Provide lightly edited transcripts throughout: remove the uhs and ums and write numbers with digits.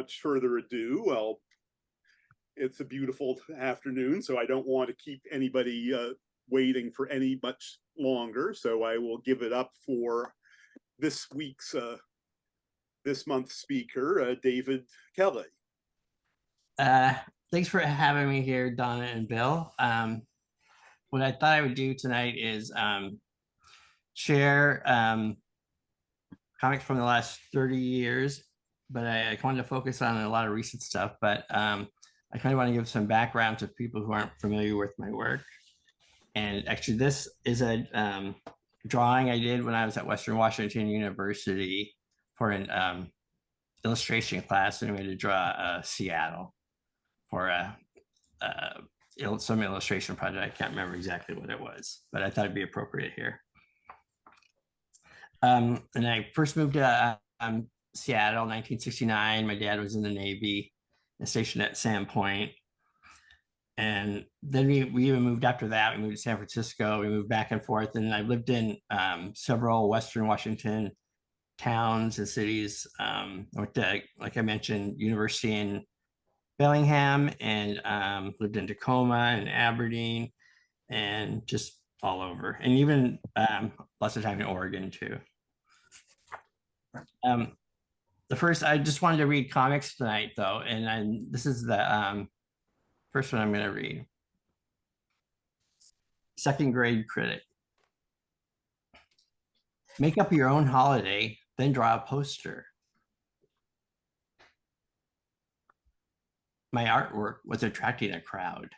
much further ado, well, it's a beautiful afternoon, so I don't want to keep anybody waiting for any much longer. So I will give it up for this week's, this month's speaker, David Kelly. Uh, Thanks for having me here, Donna and Bill. What I thought I would do tonight is share comics from the last 30 years, but I wanted to focus on a lot of recent stuff. But I kind of want to give some background to people who aren't familiar with my work. And actually, this is a drawing I did when I was at Western Washington University for an illustration class, and we had to draw Seattle for some illustration project. I can't remember exactly what it was, but I thought it'd be appropriate here. And I first moved to Seattle, 1969. My dad was in the Navy, stationed at Sandpoint. And then we even moved after that. We moved to San Francisco. We moved back and forth. And I lived in several Western Washington towns and cities. I went to, like I mentioned, university in Bellingham, and lived in Tacoma and Aberdeen and just all over, and even lots of time in Oregon too. The first, I just wanted to read comics tonight though, and this is the first one I'm going to read. Second grade critic. Make up your own holiday, then draw a poster. My artwork was attracting a crowd.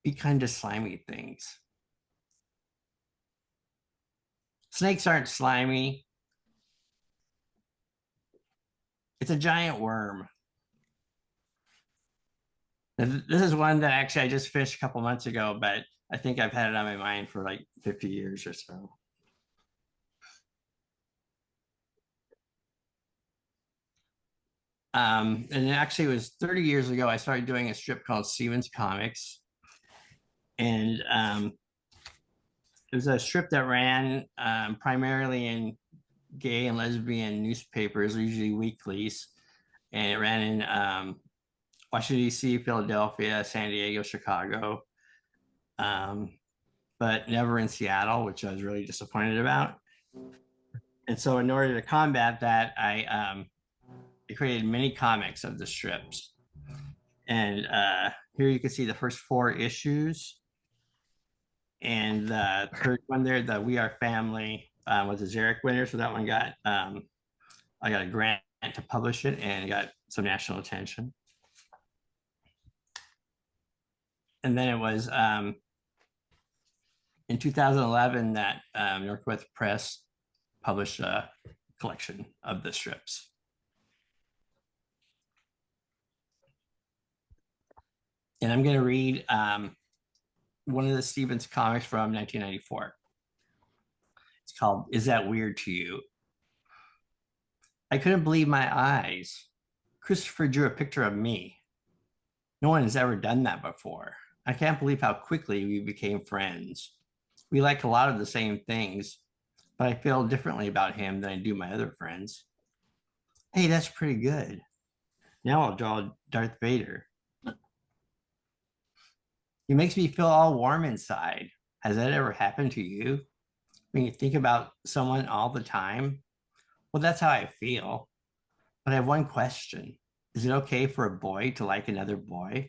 Be kind to slimy things. Snakes aren't slimy. It's a giant worm. This is one that actually I just fished a couple months ago, but I think I've had it on my mind for like 50 years or so. And actually it was 30 years ago, I started doing a strip called Stevens Comics. And it was a strip that ran primarily in gay and lesbian newspapers, usually weeklies. And it ran in Washington, D.C., Philadelphia, San Diego, Chicago, but never in Seattle, which I was really disappointed about. And so in order to combat that, I created mini comics of the strips. And here you can see the first 4 issues. And the third one there, the We Are Family, was a Xeric winner. So that one got, I got a grant to publish it and got some national attention. And then it was in 2011 that Northwest Press published a collection of the strips. And I'm going to read one of the Stevens comics from 1994. It's called Is That Weird to You? I couldn't believe my eyes. Christopher drew a picture of me. No one has ever done that before. I can't believe how quickly we became friends. We like a lot of the same things, but I feel differently about him than I do my other friends. Hey, that's pretty good. Now I'll draw Darth Vader. He makes me feel all warm inside. Has that ever happened to you? When you think about someone all the time? Well, that's how I feel. But I have one question. Is it okay for a boy to like another boy?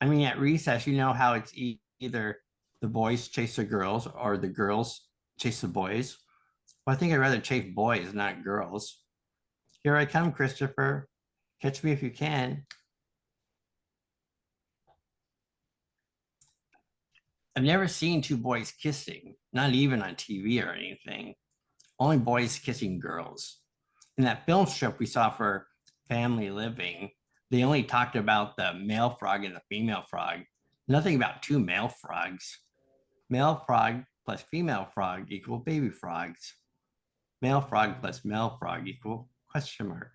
I mean, at recess, you know how it's either the boys chase the girls or the girls chase the boys. Well, I think I'd rather chase boys, not girls. Here I come, Christopher. Catch me if you can. I've never seen 2 boys kissing, not even on TV or anything. Only boys kissing girls. In that film strip we saw for Family Living, they only talked about the male frog and the female frog, nothing about 2 male frogs. Male frog plus female frog equal baby frogs. Male frog plus male frog equal question mark.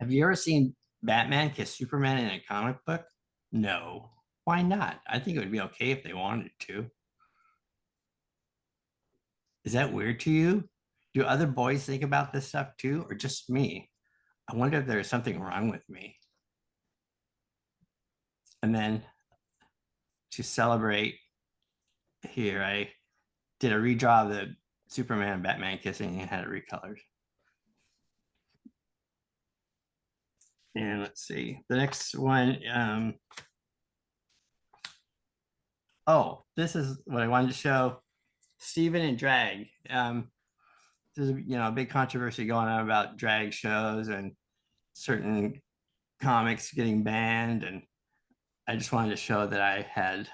Have you ever seen Batman kiss Superman in a comic book? No. Why not? I think it would be okay if they wanted to. Is that weird to you? Do other boys think about this stuff too, or just me? I wonder if there's something wrong with me. And then to celebrate here, I did a redraw of the Superman and Batman kissing and had it recolored. And let's see, the next one. Oh, this is what I wanted to show. Steven and drag. There's a big controversy going on about drag shows and certain comics getting banned, and I just wanted to show that I had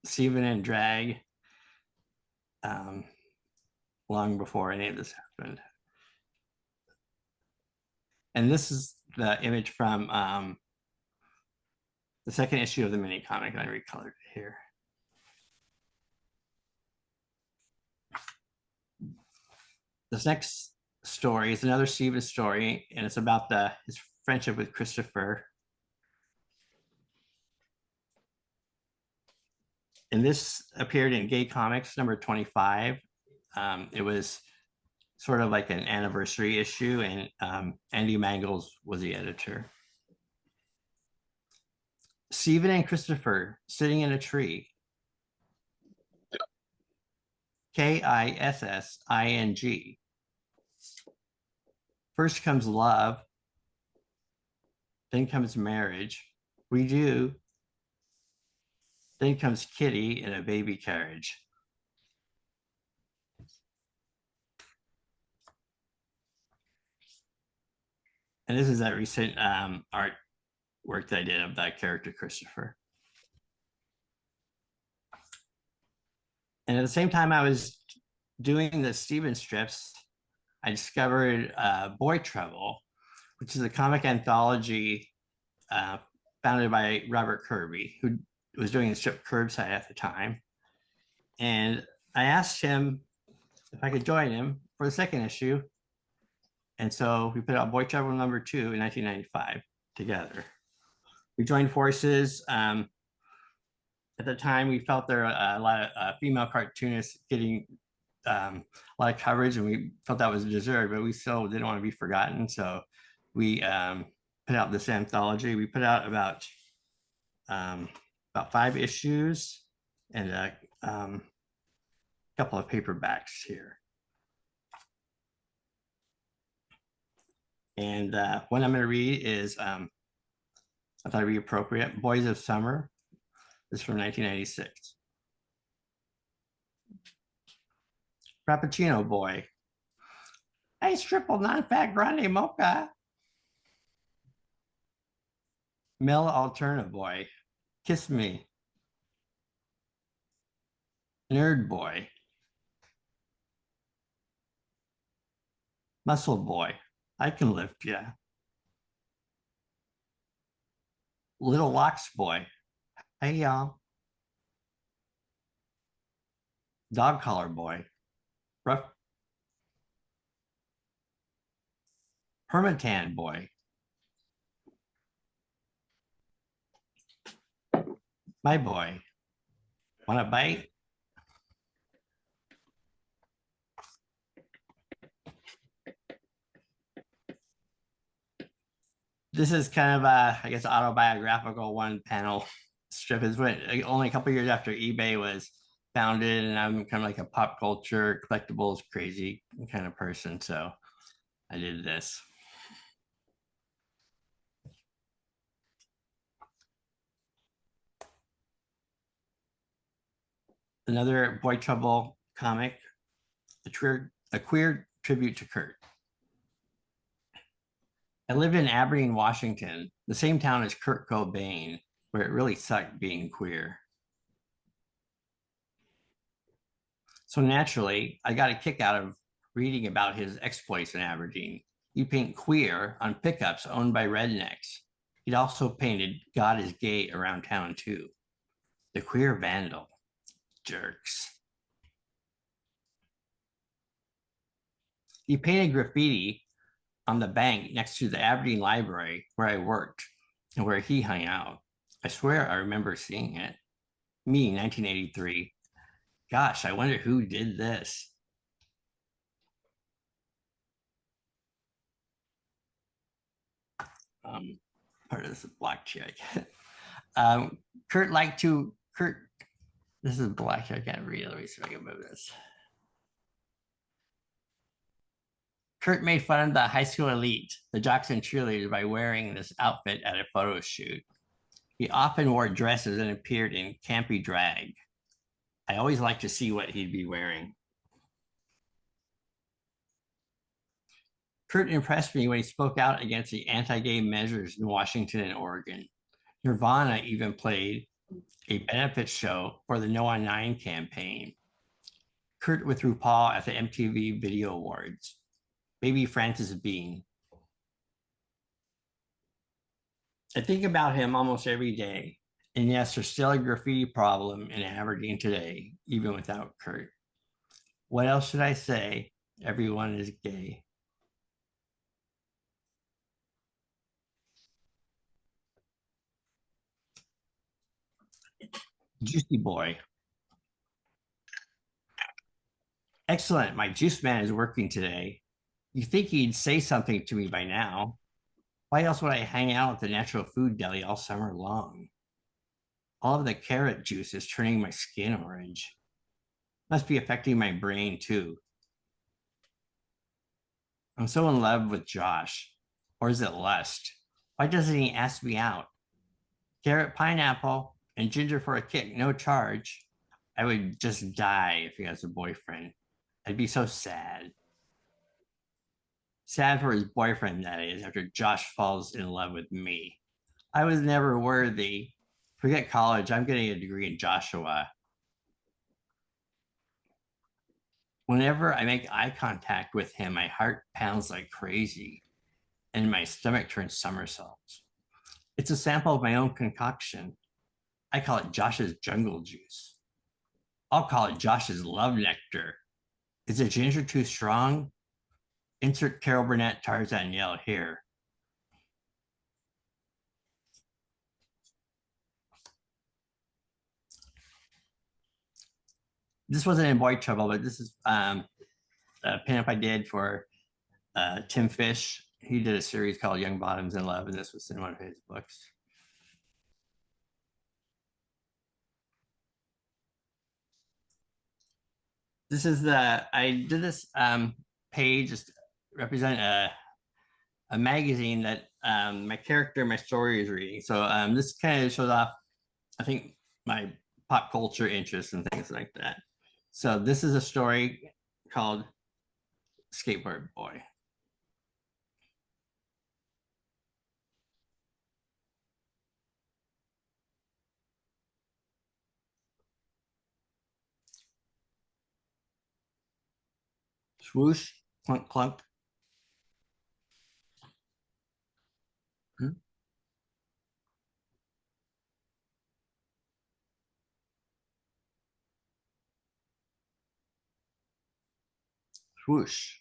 Steven and drag long before any of this happened. And this is the image from the second issue of the mini comic. I recolored it here. This next story is another Steven story, and it's about his friendship with Christopher. And this appeared in Gay Comics number 25. It was sort of like an anniversary issue, and Andy Mangels was the editor. Steven and Christopher sitting in a tree. Kissing. First comes love, then comes marriage. We do. Then comes Kitty in a baby carriage. And this is that recent art work that I did of that character, Christopher. And at the same time I was doing the Steven strips, I discovered Boy Trouble, which is a comic anthology founded by Robert Kirby, who was doing the strip Curbside at the time. And I asked him if I could join him for the second issue. And so we put out Boy Trouble number 2 in 1995 together. We joined forces. At the time, we felt there were a lot of female cartoonists getting a lot of coverage, and we felt that was deserved, but we still didn't want to be forgotten. So we put out this anthology. We put out about 5 issues and a couple of paperbacks here. And one I'm going to read is, I thought it'd be appropriate, Boys of Summer. This is from 1996. Frappuccino Boy. Ice triple non-fat grande mocha. Mel Alterna Boy. Kiss me. Nerd Boy. Muscle Boy. I can lift ya. Little Locks Boy. Hey y'all. Dog Collar Boy. Rough. Hermitan Boy. My boy. Want a bite? This is kind of a, I guess, autobiographical one panel strip. Is when only a couple years after eBay was founded, and I'm kind of like a pop culture collectibles crazy kind of person. So I did this. Another Boy Trouble comic, a queer tribute to Kurt. I lived in Aberdeen, Washington, the same town as Kurt Cobain, where it really sucked being queer. So naturally, I got a kick out of reading about his exploits in Aberdeen. He painted queer on pickups owned by rednecks. He'd also painted God is Gay around town too. The queer vandal. Jerks. He painted graffiti on the bank next to the Aberdeen Library where I worked and where he hung out. I swear I remember seeing it. Me, 1983. Gosh, I wonder who did this. part of this black chick. um, Kurt liked to Kurt. This is black. I can't read it. Let me see if I can move this. Kurt made fun of the high school elite, the jocks and cheerleaders, by wearing this outfit at a photo shoot. He often wore dresses and appeared in campy drag. I always like to see what he'd be wearing. Kurt impressed me when he spoke out against the anti-gay measures in Washington and Oregon. Nirvana even played a benefit show for the No on 9 campaign. Kurt with RuPaul at the MTV Video Awards. Baby Francis Bean. I think about him almost every day. And yes, there's still a graffiti problem in Aberdeen today, even without Kurt. What else should I say? Everyone is gay. Juicy boy. Excellent. My juice man is working today. You think he'd say something to me by now. Why else would I hang out at the natural food deli all summer long? All of the carrot juice is turning my skin orange. Must be affecting my brain too. I'm so in love with Josh. Or is it lust? Why doesn't he ask me out? Carrot, pineapple, and ginger for a kick, no charge. I would just die if he has a boyfriend. I'd be so sad. Sad for his boyfriend, that is, after Josh falls in love with me. I was never worthy. Forget college. I'm getting a degree in Joshua. Whenever I make eye contact with him, my heart pounds like crazy and my stomach turns somersaults. It's a sample of my own concoction. I call it Josh's jungle juice. I'll call it Josh's love nectar. Is the ginger too strong? Insert Carol Burnett Tarzan yell here. This wasn't in Boy Trouble, but this is a pinup I did for Tim Fish. He did a series called Young Bottoms in Love, and this was in one of his books. This is I did this page just represent a magazine that my character, my story is reading. So this kind of shows off, I think, my pop culture interests and things like that. So this is a story called Skateboard Boy. Swoosh, clunk, clunk. Swoosh.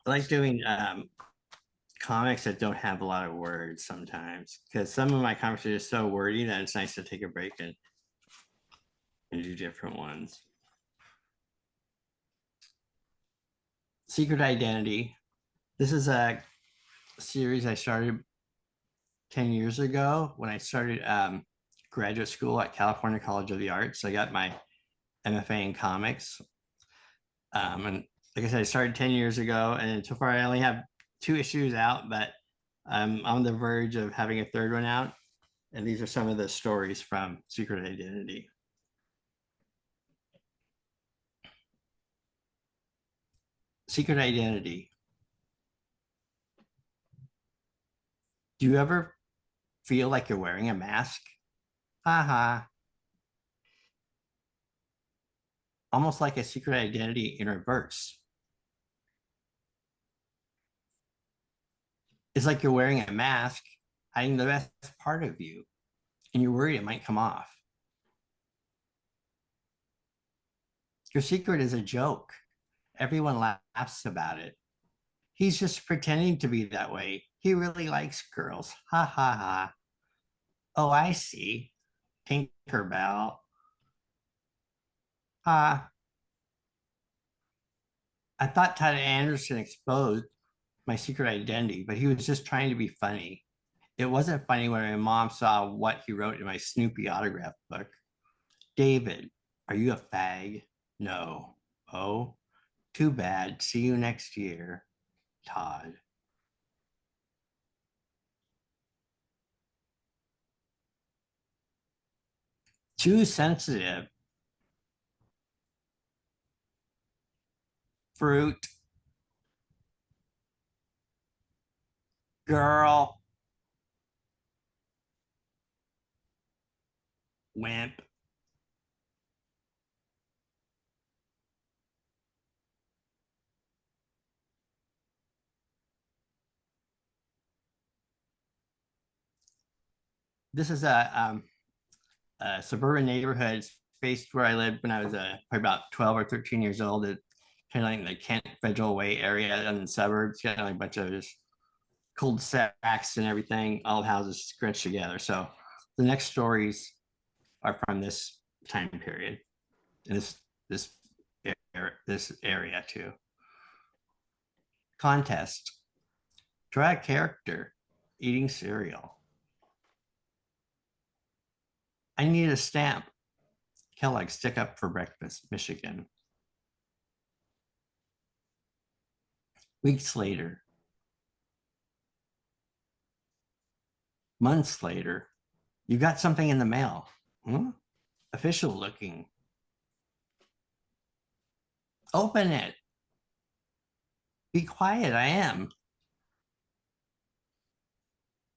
I like doing comics that don't have a lot of words sometimes, because some of my comics are just so wordy that it's nice to take a break and do different ones. Secret Identity. This is a series I started 10 years ago when I started graduate school at California College of the Arts. I got my MFA in comics. And like I said, I started 10 years ago, and so far I only have 2 issues out, but I'm on the verge of having a third one out. And these are some of the stories from Secret Identity. Secret Identity. Do you ever feel like you're wearing a mask? Haha. Almost like a secret identity in reverse. It's like you're wearing a mask, hiding the best part of you, and you're worried it might come off. Your secret is a joke. Everyone laughs about it. He's just pretending to be that way. He really likes girls. Ha ha ha. Oh, I see. Tinkerbell. Ha. I thought Todd Anderson exposed my secret identity, but he was just trying to be funny. It wasn't funny when my mom saw what he wrote in my Snoopy autograph book. David, are you a fag? No. Oh, too bad. See you next year, Todd. Too sensitive. Fruit. Girl. Wimp. This is a suburban neighborhood based where I lived when I was probably about 12 or 13 years old. It kind of like the Kent Federal Way area in the suburbs, kind of like a bunch of just cul-de-sacs and everything, all houses scrunched together. So the next stories are from this time period in this this area too. Contest. Draw a character eating cereal. I need a stamp. Kellogg stick up for breakfast, Michigan. Weeks later. Months later. You got something in the mail. Hmm? Official looking. Open it. Be quiet, I am.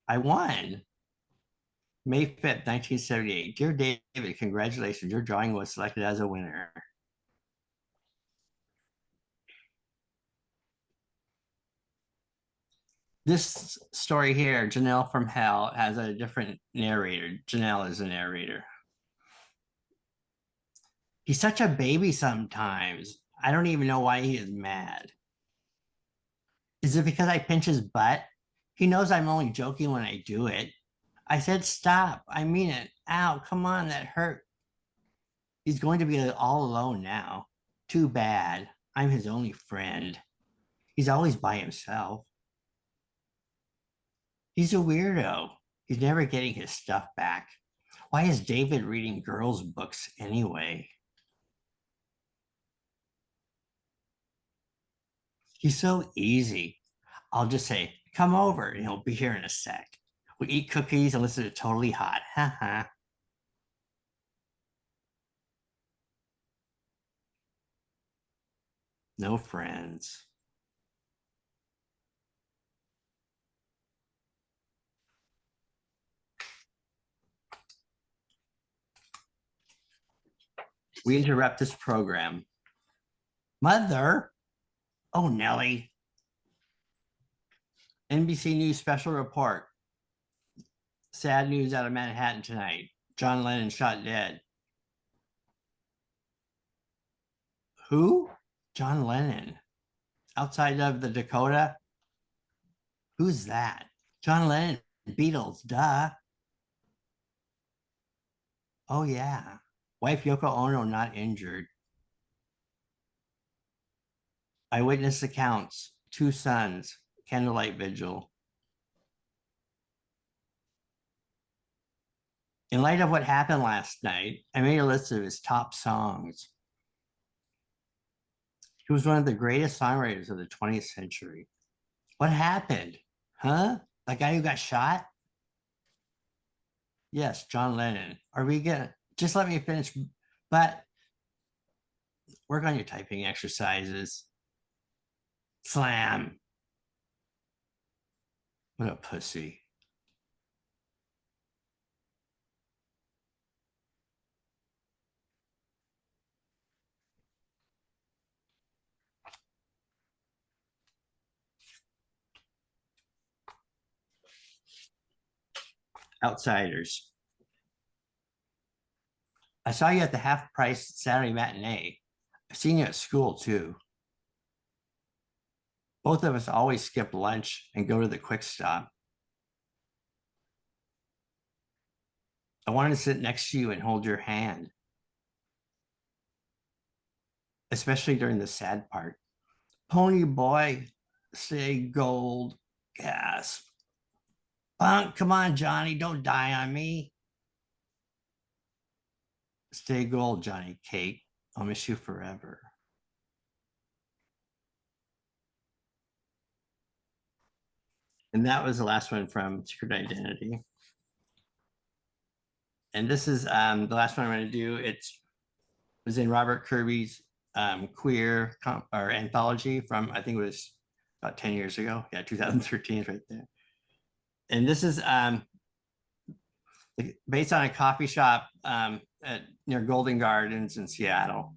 I won. May 5th, 1978. Dear David, congratulations. Your drawing was selected as a winner. This story here, Janelle from Hell, has a different narrator. Janelle is a narrator. He's such a baby sometimes. I don't even know why he is mad. Is it because I pinch his butt? He knows I'm only joking when I do it. I said, stop. I mean it. Ow, come on, that hurt. He's going to be all alone now. Too bad. I'm his only friend. He's always by himself. He's a weirdo. He's never getting his stuff back. Why is David reading girls' books anyway? He's so easy. I'll just say, come over, and he'll be here in a sec. We eat cookies and listen to Totally Hot. Ha ha. No friends. We interrupt this program. Mother? Oh, Nellie. NBC News special report. Sad news out of Manhattan tonight. John Lennon shot dead. Who? John Lennon. Outside of the Dakota? Who's that? John Lennon, Beatles, duh. Oh, yeah. Wife Yoko Ono not injured. Eyewitness accounts, 2 sons, candlelight vigil. In light of what happened last night, I made a list of his top songs. He was one of the greatest songwriters of the 20th century. What happened? Huh? That guy who got shot? Yes, John Lennon. Are we gonna just let me finish? But work on your typing exercises. Slam. What a pussy. Outsiders. I saw you at the half price Saturday matinee. I've seen you at school too. Both of us always skip lunch and go to the quick stop. I wanted to sit next to you and hold your hand, especially during the sad part. Pony boy, say gold, gasp. Punk, come on, Johnny, don't die on me. Stay gold, Johnny Cake. I'll miss you forever. And that was the last one from Secret Identity. And this is the last one I'm going to do. It was in Robert Kirby's queer or anthology from, I think it was about 10 years ago. Yeah, 2013 is right there. And this is based on a coffee shop near Golden Gardens in Seattle.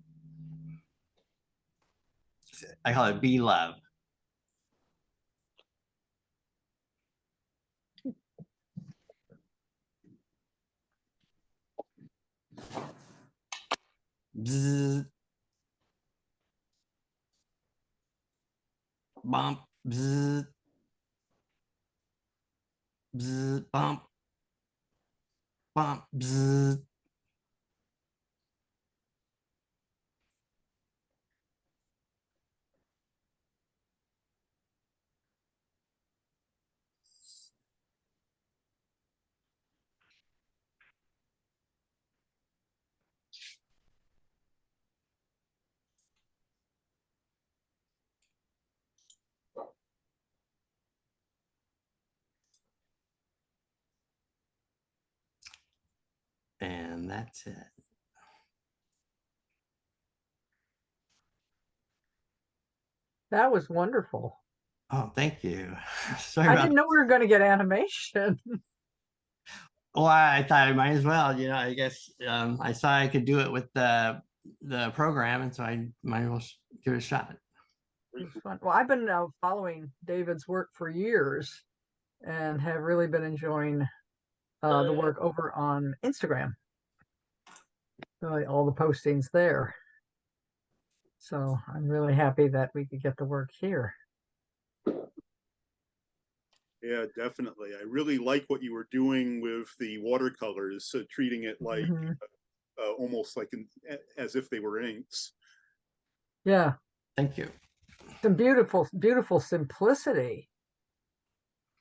I call it Be Love. Bzz, bump, bzz, bzz, bump, bump, bzz. And that's it. That was wonderful. Oh, thank you. Sorry I about didn't know we were going to get animation. Well, I thought I might as well, I guess I saw I could do it with the program, and so I might as well give it a shot. It was fun. Well, I've been following David's work for years and have really been enjoying the work over on Instagram. Really, all the postings there. So I'm really happy that we could get the work here. Yeah, definitely. I really like what you were doing with the watercolors, treating it like Mhm. almost like as if they were inks. Yeah, Thank you. some beautiful, beautiful simplicity,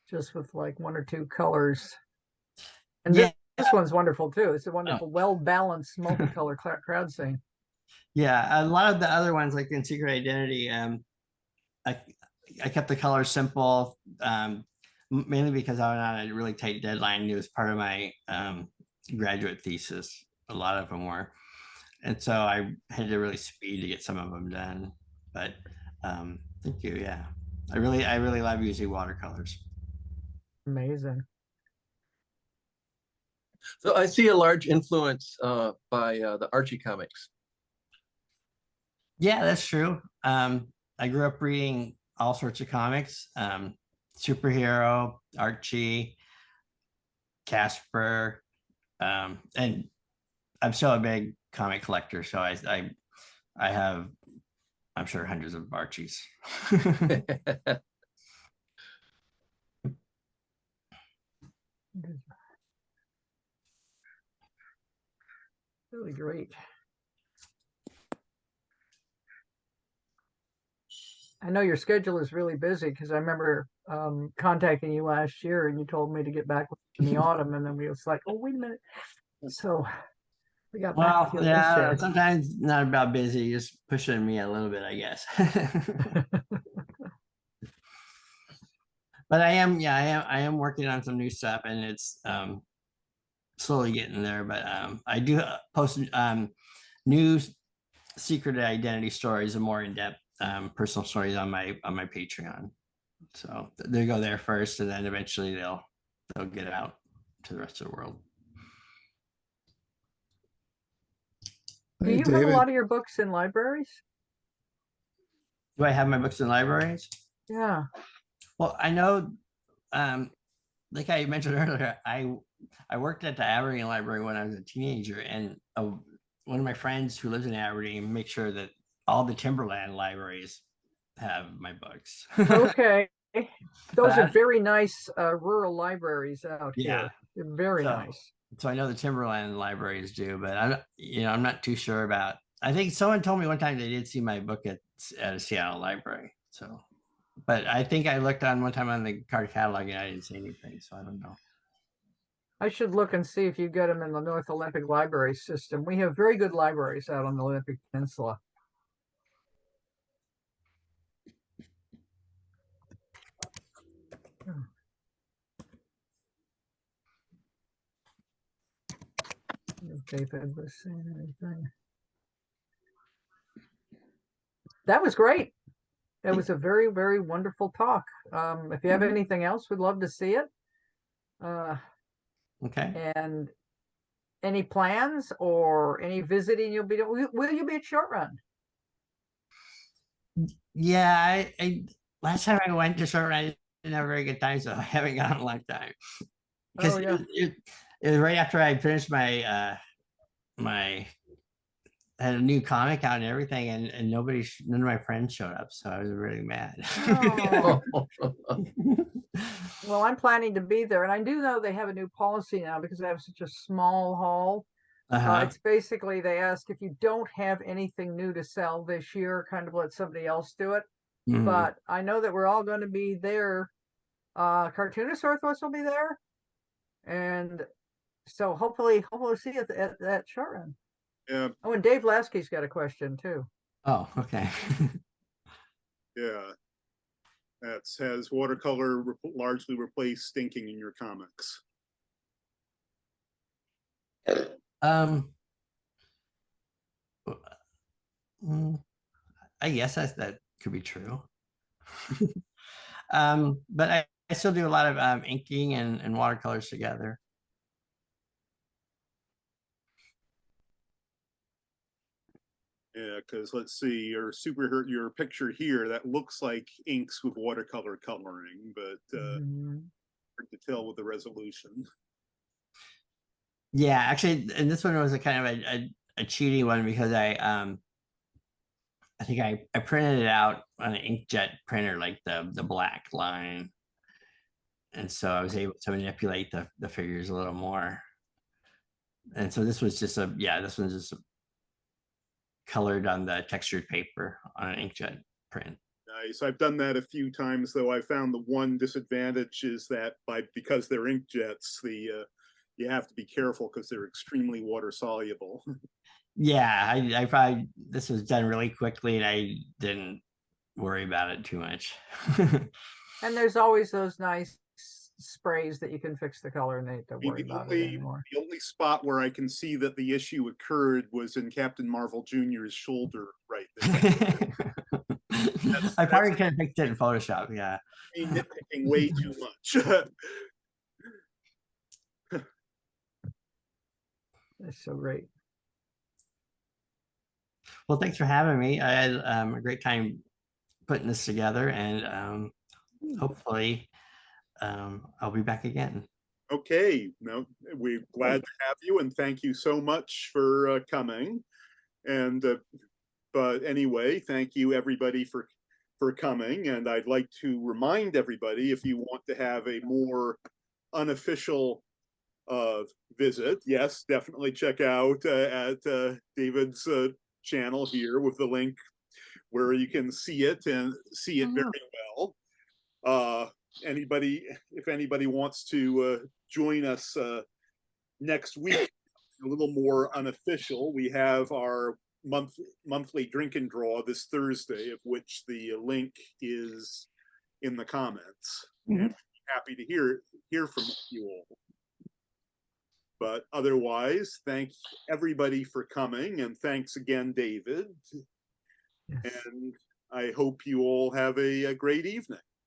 just with like one or two colors. And Yeah, this one's wonderful too. It's a oh, wonderful, well-balanced multicolor crowd scene. yeah. A lot of the other ones, like in Secret Identity, I I kept the colors simple, mainly because I was on a really tight deadline. It was part of my graduate thesis. A lot of them were, and so I had to really speed to get some of them done. But thank you. Yeah, I really love using watercolors. Amazing. So I see a large influence by the Archie comics. Yeah, that's true. I grew up reading all sorts of comics, superhero, Archie, Casper, and I'm still a big comic collector, so I have, I'm sure, hundreds of Archies. Really great. I know your schedule is really busy because I remember contacting you last year and you told me to get back in the autumn, and then we was like, oh, wait a minute. So we got back Well, with you this yeah, year. sometimes not about busy, just pushing me a little bit, I guess. But I am, yeah, I am working on some new stuff, and it's slowly getting there, but I do post new secret identity stories and more in-depth personal stories on my Patreon. So they go there first, and then eventually they'll get out to the rest of the world. Do Hey, you have a David. lot of your books in libraries? Do I have my books in libraries? Yeah. Well, I know, like I mentioned earlier, I worked at the Aberdeen Library when I was a teenager, and one of my friends who lives in Aberdeen makes sure that all the Timberland libraries have my books. Okay. Those are I- very nice rural libraries out Yeah. here. They're very So- nice. So I know the Timberland libraries do, but I'm not too sure about. I think someone told me one time they did see my book at a Seattle library. So, but I think I looked on one time on the card catalog and I didn't see anything. So I don't know. I should look and see if you get them in the North Olympic Library system. We have very good libraries out on the Olympic Peninsula. If David was saying anything. That was great. It was a very, very wonderful talk. If you have anything else, we'd love to see it. Okay. And any plans or any visiting you'll be doing? Will you be at Short Run? Yeah, I last time I went to Short Run, I didn't have a very good time, so I haven't gone in a long time. Because Oh, yeah. it was right after I finished my my had a new comic out and everything, and none of my friends showed up, so I was really mad. Oh. Well, I'm planning to be there, and I do know they have a new policy now because they have such a small hall. It's basically they ask if you don't have anything new to sell this year, kind of let somebody else do it. Mhm. But I know that we're all going to be there. Cartoonists Northwest will be there, and so hopefully see you at that Short Run. Yeah, Oh, and Dave Lasky's got a question too. Oh, okay. yeah. Has watercolor largely replaced stinking in your comics? um, I guess that could be true. But I still do a lot of inking and watercolors together. Yeah, because let's see, your picture here, that looks like inks with watercolor coloring, but Mhm. hard to tell with the resolution. Yeah, actually, and this one was a kind of a cheating one because I think I printed it out on an inkjet printer, like the black line, and so I was able to manipulate the figures a little more. And so this was just this one's just colored on the textured paper on an inkjet print. Nice. I've done that a few times, though. I found the one disadvantage is that because they're inkjets, you have to be careful because they're extremely water soluble. Yeah, I probably this was done really quickly and I didn't worry about it too much. And there's always those nice sprays that you can fix the color and they don't worry The about it only anymore. the only spot where I can see that the issue occurred was in Captain Marvel Jr.'s shoulder right there. I probably could have fixed it in Photoshop. Yeah. Nitpicking way too much. That's so great. Well, thanks for having me. I had a great time putting this together, and hopefully I'll be back again. Okay, no, we're glad to have you, and thank you so much for coming. And but anyway, thank you everybody for coming. And I'd like to remind everybody, if you want to have a more unofficial visit, yes, definitely check out at David's channel here with the link where you can see it and see it very well. If anybody wants to join us next week, a little more unofficial, we have our monthly drink and draw this Thursday, of which the link is in the comments. And happy to hear from you all. But otherwise, thank everybody for coming, and thanks again, David. Yes. And I hope you all have a great evening.